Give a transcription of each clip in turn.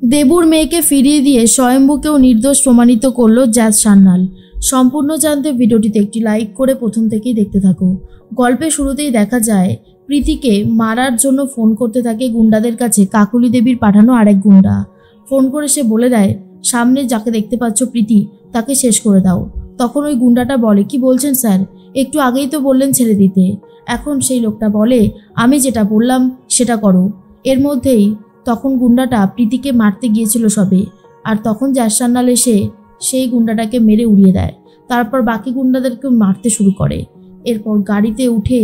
দেবুর মেয়েকে ফিরিয়ে দিয়ে স্বয়ম্ভুকেও নির্দোষ প্রমাণিত করল জ্যাজ সান্যাল। সম্পূর্ণ জানতে ভিডিওটিতে একটি লাইক করে প্রথম থেকেই দেখতে থাকো। গল্পের শুরুতেই দেখা যায় প্রীতিকে মারার জন্য ফোন করতে থাকে গুন্ডাদের কাছে কাকুলি দেবীর পাঠানো আরেক গুন্ডা। ফোন করে সে বলে দেয়, সামনে যাকে দেখতে পাচ্ছ প্রীতি, তাকে শেষ করে দাও। তখন ওই গুন্ডাটা বলে, কি বলছেন স্যার, একটু আগেই তো বললেন ছেড়ে দিতে। এখন সেই লোকটা বলে, আমি যেটা বললাম সেটা করো। এর মধ্যেই তখন গুন্ডাটা প্রীতিকে মারতে গিয়েছিল সবে, আর তখন জ্যাজ সান্যাল এসে সেই গুন্ডাটাকে মেরে উড়িয়ে দেয়। তারপর বাকি গুন্ডাদেরকে মারতে শুরু করে। এরপর গাড়িতে উঠে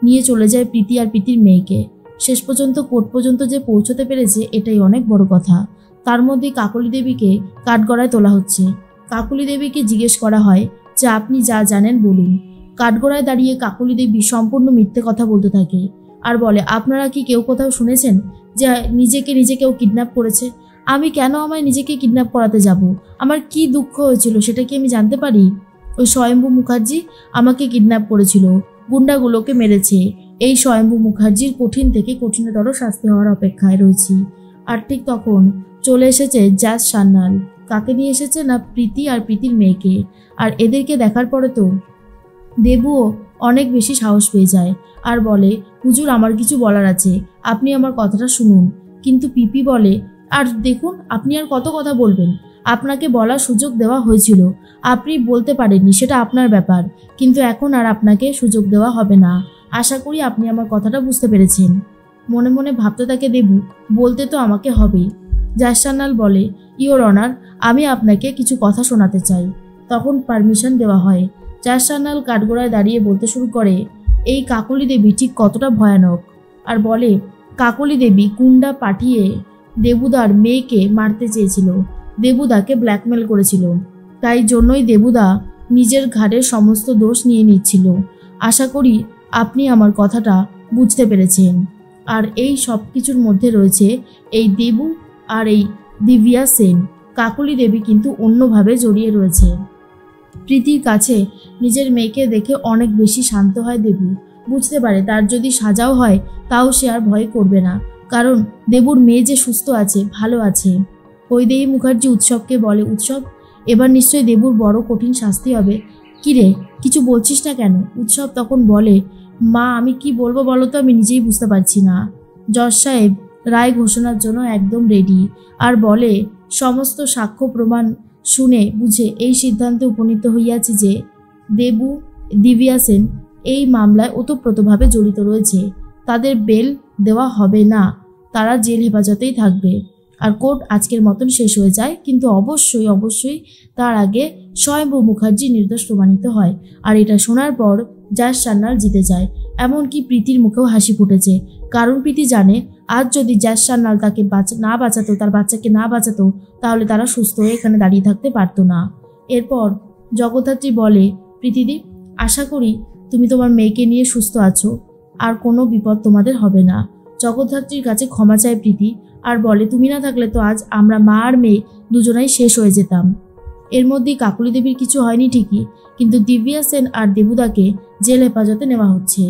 নিয়ে চলে যায় প্রীতি আর প্রীতির মেয়েকে। শেষ পর্যন্ত কোর্ট পর্যন্ত যে পৌঁছতে পেরেছে এটাই অনেক বড় কথা। তার মধ্যেই কাকলি দেবীকে কাঠগড়ায় তোলা হচ্ছে। কাকলি দেবীকে জিজ্ঞেস করা হয় যে আপনি যা জানেন বলুন। কাঠগড়ায় দাঁড়িয়ে কাকলি দেবী সম্পূর্ণ মিথ্যে কথা বলতে থাকে আর বলে, আপনারা কি কেউ কোথাও শুনেছেন যে নিজে কেউ কিডন্যাপ করেছে? আমি কেন আমায় নিজেকে কিডন্যাপ করাতে যাব? আমার কি দুঃখ হয়েছিল সেটা কি আমি জানতে পারি? ওই স্বয়ম্ভু মুখার্জি আমাকে কিডন্যাপ করেছিল, গুন্ডাগুলোকে মেরেছে। এই স্বয়ম্ভু মুখার্জির কঠিন থেকে কঠিনতর শাস্তি হওয়ার অপেক্ষায় রয়েছি। আর ঠিক তখন চলে এসেছে জ্যাজ সান্যাল। কাকে নিয়ে এসেছে না, প্রীতি আর প্রীতির মেয়েকে। আর এদেরকে দেখার পরে তো দেবুও অনেক বেশি সাহস পেয়ে যায় আর বলে, হুজুর আমার কিছু বলার আছে, আপনি আমার কথাটা শুনুন। কিন্তু পিপি বলে, আর দেখুন আপনি আর কত কথা বলবেন, আপনাকে বলার সুযোগ দেওয়া হয়েছিল, আপনি বলতে পারেননি, সেটা আপনার ব্যাপার, কিন্তু এখন আর আপনাকে সুযোগ দেওয়া হবে না। আশা করি আপনি আমার কথাটা বুঝতে পেরেছেন। মনে মনে ভাবতে থাকে দেবু, বলতে তো আমাকে হবেই। জ্যাজ সান্যাল বলে, ইওর অনার, আমি আপনাকে কিছু কথা শোনাতে চাই। তখন পারমিশন দেওয়া হয়। জ্যাজ সান্যাল কাঠগড়ায় দাঁড়িয়ে বলতে শুরু করে, এই কাকলি দেবী ঠিক কতটা ভয়ানক। আর বলে, কাকলি দেবী গুন্ডা পাঠিয়ে দেবুদার মেয়েকে মারতে চেয়েছিল, দেবুদাকে ব্ল্যাকমেল করেছিল, তাই জন্যই দেবুদা নিজের ঘাড়ের সমস্ত দোষ নিয়ে নিচ্ছিল। আশা করি আপনি আমার কথাটা বুঝতে পেরেছেন। আর এই সব কিছুর মধ্যে রয়েছে এই দেবু আর এই দিব্যা সেন। কাকলি দেবী কিন্তু অন্যভাবে জড়িয়ে রয়েছে। প্রীতির কাছে নিজের মেয়েকে দেখে অনেক বেশি শান্ত হয় দেবু। বুঝতে পারে তার যদি সাজাও হয় তাও সে আর ভয় করবে না, কারণ দেবুর মেয়ে যে সুস্থ আছে, ভালো আছে। বৈদেহী মুখার্জি উৎসবকে বলে, উৎসব এবার নিশ্চয়ই দেবুর বড় কঠিন শাস্তি হবে। কিরে, কিছু বলছিস না কেন? উৎসব তখন বলে, মা আমি কি বলবো বলো তো, আমি নিজেই বুঝতে পারছি না। জজ সাহেব রায় ঘোষণার জন্য একদম রেডি আর বলে, সমস্ত সাক্ষ্য প্রমাণ শুনে বুঝে এই সিদ্ধান্তে উপনীত হইয়াছি যে দেবু দিব্যা সেন এই মামলায় ওতপ্রোতভাবে জড়িত রয়েছে। তাদের বেল দেওয়া হবে না, তারা জেল হেফাজতেই থাকবে। আর কোর্ট আজকের মতন শেষ হয়ে যায়, কিন্তু অবশ্যই তার আগে স্বয়ম্ভু মুখার্জি নির্দোষ প্রমাণিত হয়। আর এটা শোনার পর জ্যাজ সান্যাল জিতে যায়। এমনকি প্রীতির মুখেও হাসি ফুটেছে, কারণ প্রীতি জানে আজ যদি জ্যাজ সান্যাল তাকে না বাঁচাতো, তার বাচ্চাকে না বাঁচাতো, তাহলে তারা সুস্থ হয়ে এখানে দাঁড়িয়ে থাকতে পারতো না। এরপর জগদ্ধাত্রী বলে, প্রীতিদি আশা করি তুমি তোমার মেয়েকে নিয়ে সুস্থ আছো, আর কোনো বিপদ তোমাদের হবে না। জগদ্ধাত্রীর কাছে ক্ষমা চায় প্রীতি আর বলে, তুমি না থাকলে তো আজ আমরা মা আর মেয়ে দুজনাই শেষ হয়ে যেতাম। এর মধ্যেই কাকলি দেবীর কিছু হয়নি ঠিকই, কিন্তু দিব্যা সেন আর দেবুদাকে জেল হেফাজতে নেওয়া হচ্ছে।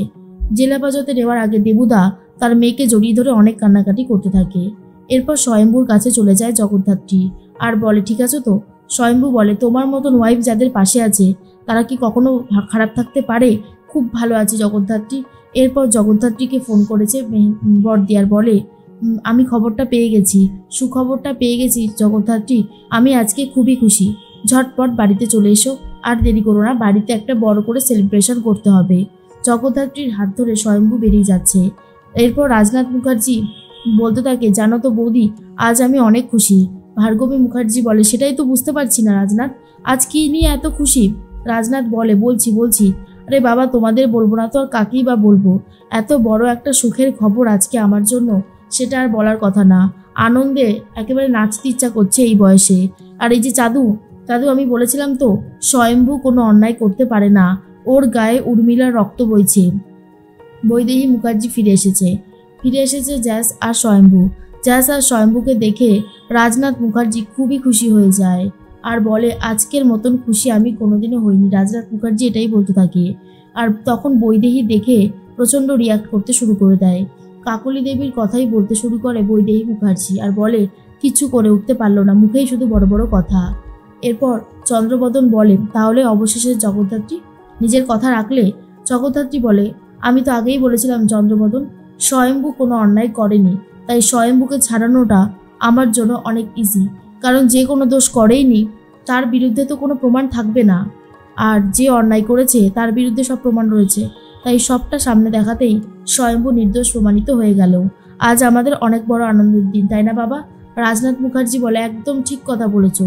জেল হেফাজতে নেওয়ার আগে দেবুদা তার মেয়েকে জড়িয়ে ধরে অনেক কান্নাকাটি করতে থাকে। এরপর স্বয়ম্ভুর কাছে চলে যায় জগদ্ধাত্রী আর বলে, ঠিক আছে তো? স্বয়ম্ভু বলে, তোমার মতন ওয়াইফ যাদের পাশে আছে তারা কি কখনো খারাপ থাকতে পারে? খুব ভালো আছে জগদ্ধাত্রী। এরপর জগদ্ধাত্রীকে ফোন করেছে বড়দি আর বলে, আমি খবরটা পেয়ে গেছি, সুখবরটা পেয়ে গেছি জগদ্ধাত্রী, আমি আজকে খুবই খুশি। ঝটপট বাড়িতে চলে এসো, আর দেরি করো না, বাড়িতে একটা বড় করে সেলিব্রেশন করতে হবে। জগদ্ধাত্রীর হাত ধরে স্বয়ম্ভু বেরিয়ে যাচ্ছে। এরপর রাজনাথ মুখার্জি বলতে থাকে, জানো তো বৌদি, আজ আমি অনেক খুশি। ভার্গবী মুখার্জি বলে, সেটাই তো বুঝতে পারছি না রাজনাথ, আজ কি নিয়ে এত খুশি? রাজনাথ বলে, বলছি। আরে বাবা, তোমাদের বলবো না তো আর কাকেই বা বলবো? এত বড় একটা সুখের খবর আজকে আমার জন্য, সেটা আর বলার কথা না। আনন্দে একেবারে নাচতে ইচ্ছা করছে এই বয়সে। আর এই যে চাঁদু, আমি বলেছিলাম তো স্বয়ম্ভু কোনো অন্যায় করতে পারে না, ওর গায়ে উর্মিলার রক্ত বইছে। বৈদেহী মুখার্জি ফিরে এসেছে জ্যাজ আর স্বয়ম্ভুকে দেখে রাজনাথ মুখার্জি খুবই খুশি হয়ে যায় আর বলে, আজকের মতন খুশি আমি কোনোদিনও হইনি। রাজনাথ মুখার্জি এটাই বলতে থাকে। আর তখন বৈদেহী দেখে প্রচণ্ড রিয়াক্ট করতে শুরু করে দেয়। কাকলি দেবীর কথাই বলতে শুরু করে বৈদেহী মুখার্জি আর বলে, কিছু করে উঠতে পারল না, মুখেই শুধু বড় বড় কথা। এরপর চন্দ্রবদন বলে, তাহলে অবশেষে জগদ্ধাত্রী নিজের কথা রাখলে? জগদ্ধাত্রী বলে, আমি তো আগেই বলেছিলাম চন্দ্রবদন, স্বয়ম্ভু কোনো অন্যায় করেনি, তাই স্বয়ম্ভুকে ছাড়ানোটা আমার জন্য অনেক ইজি। কারণ যে কোনো দোষ করেইনি তার বিরুদ্ধে তো কোনো প্রমাণ থাকবে না, আর যে অন্যায় করেছে তার বিরুদ্ধে সব প্রমাণ রয়েছে, তাই সবটা সামনে দেখাতেই স্বয়ম্ভু নির্দোষ প্রমাণিত হয়ে গেল। আজ আমাদের অনেক বড় আনন্দের দিন, তাই না বাবা? রাজনাথ মুখার্জি বলে, একদম ঠিক কথা বলেছ,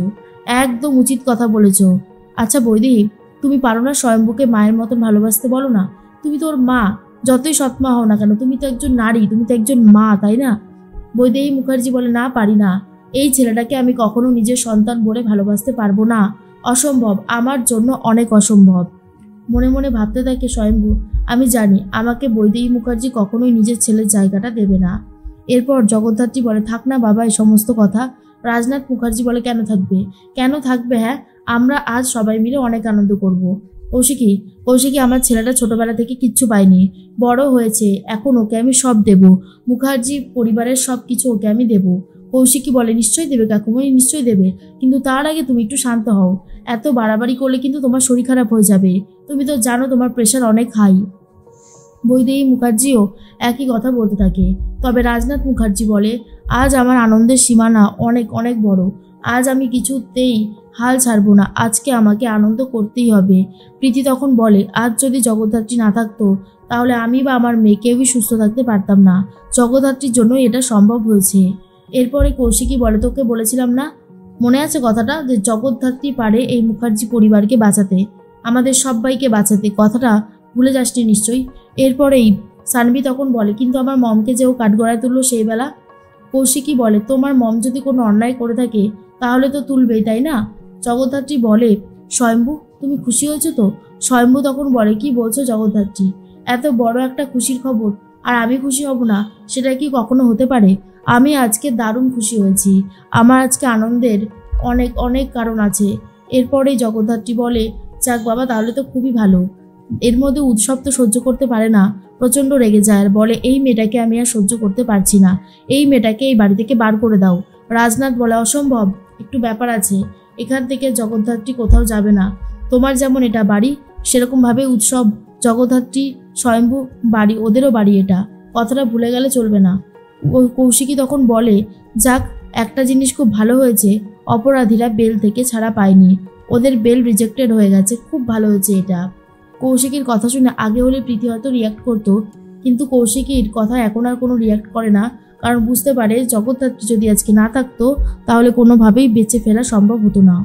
একদম উচিত কথা বলেছ। আচ্ছা বৈদি, তুমি পারো না স্বয়ম্ভুকে মায়ের মতন ভালোবাসতে? বলো না, তুমি তোর মা, যতই সৎমা হও না কেন, তুমি তো একজন নারী, তুমি তো একজন মা, তাই না? বৈদেহী মুখার্জি বলে, না, পারি না। এই ছেলেটাকে আমি কখনো নিজের সন্তান বলে ভালোবাসতে পারবো না, অসম্ভব, আমার জন্য অনেক অসম্ভব। মনে মনে ভাবতে থাকে স্বয়ম্ভু, আমি জানি আমাকে বৈদেহী মুখার্জি কখনোই নিজের ছেলের জায়গাটা দেবে না। এরপর জগদ্ধাত্রী বলে, থাক না বাবা এই সমস্ত কথা। রাজনাথ মুখার্জি বলে, কেন থাকবে, কেন থাকবে? হ্যাঁ, আমরা আজ সবাই মিলে অনেক আনন্দ করব। কৌশিকী, কৌশিকী, আমার ছেলেটা ছোটবেলা থেকে কিচ্ছু পায়নি, বড় হয়েছে, এখন ওকে আমি সব দেব, মুখার্জি পরিবারের সব কিছু ওকে আমি দেব। কৌশিকী বলে, নিশ্চয়ই দেবে কাকুমণি, নিশ্চয়ই দেবে, কিন্তু তার আগে তুমি একটু শান্ত হও। এত বাড়াবাড়ি করলে কিন্তু তোমার শরীর খারাপ হয়ে যাবে, তুমি তো জানো তোমার প্রেশার অনেক হাই। বৈদেহী মুখার্জিও একই কথা বলতে থাকে। তবে রাজনাথ মুখার্জি বলে, আজ আমার আনন্দের সীমানা অনেক অনেক বড়, আজ আমি কিছুতেই হাল ছাড়বো না, আজকে আমাকে আনন্দ করতেই হবে। প্রীতি তখন বলে, আজ যদি জগদ্ধাত্রী না থাকতো তাহলে আমি বা আমার মেয়ে কেউই সুস্থ থাকতে পারতাম না, জগদ্ধাত্রীর জন্যই এটা সম্ভব হয়েছে। এরপরে কৌশিকী বলে, তোকে বলেছিলাম না, মনে আছে কথাটা, যে জগদ্ধাত্রী পারে এই মুখার্জি পরিবারকে বাঁচাতে, আমাদের সবাইকে বাঁচাতে, কথাটা ভুলে যাসনি নিশ্চয়ই। এরপরেই সানভি তখন বলে, কিন্তু আমার মমকে যে ও কাঠগড়ায় তুললো সেই বেলা? কৌশিকী বলে, তোমার মম যদি কোনো অন্যায় করে থাকে তাহলে তো তুলবেই, তাই না? জগদ্ধাত্রী বলে, স্বয়ম্ভু তুমি খুশি হয়েছো তো? স্বয়ম্ভু তখন বলে, কি বলছো জগদ্ধাত্রী, এত বড় একটা খুশির খবর আর আমি খুশি হব না, সেটা কি কখনো হতে পারে? আমি আজকে দারুণ খুশি হয়েছি, আমার আজকে আনন্দের অনেক অনেক কারণ আছে। এরপরেই জগদ্ধাত্রী বলে, যাক বাবা, তাহলে তো খুবই ভালো। এর মধ্যে উৎসব তো সহ্য করতে পারে না, প্রচণ্ড রেগে যায় আর বলে, এই মেয়েটাকে আমি আর সহ্য করতে পারছি না, এই মেয়েটাকে এই বাড়ি থেকে বার করে দাও। রাজনাথ বলে, অসম্ভব, একটু ব্যাপার আছে, এখান থেকে জগদ্ধাত্রী কোথাও যাবে না, তোমার যেমন এটা বাড়ি সেরকমভাবে উৎসব, জগদ্ধাত্রী স্বয়ম্ভু বাড়ি, ওদেরও বাড়ি এটা, কথাটা ভুলে গেলে চলবে না। কৌশিকী তখন বলে, যাক, একটা জিনিস খুব ভালো হয়েছে, অপরাধীরা বেল থেকে ছাড়া পায়নি, ওদের বেল রিজেক্টেড হয়ে গেছে, খুব ভালো হয়েছে এটা। কৌশিকীর কথা শুনে আগে হলে প্রীতি হয়তো রিয়াক্ট করতো, কিন্তু কৌশিকীর কথা এখন আর কোনো রিয়াক্ট করে না, কারণ বুঝতে পারে জগদ্ধাত্রী যদি আজকে না থাকতো তাহলে কোনোভাবেই বেঁচে ফেরা সম্ভব হতো না।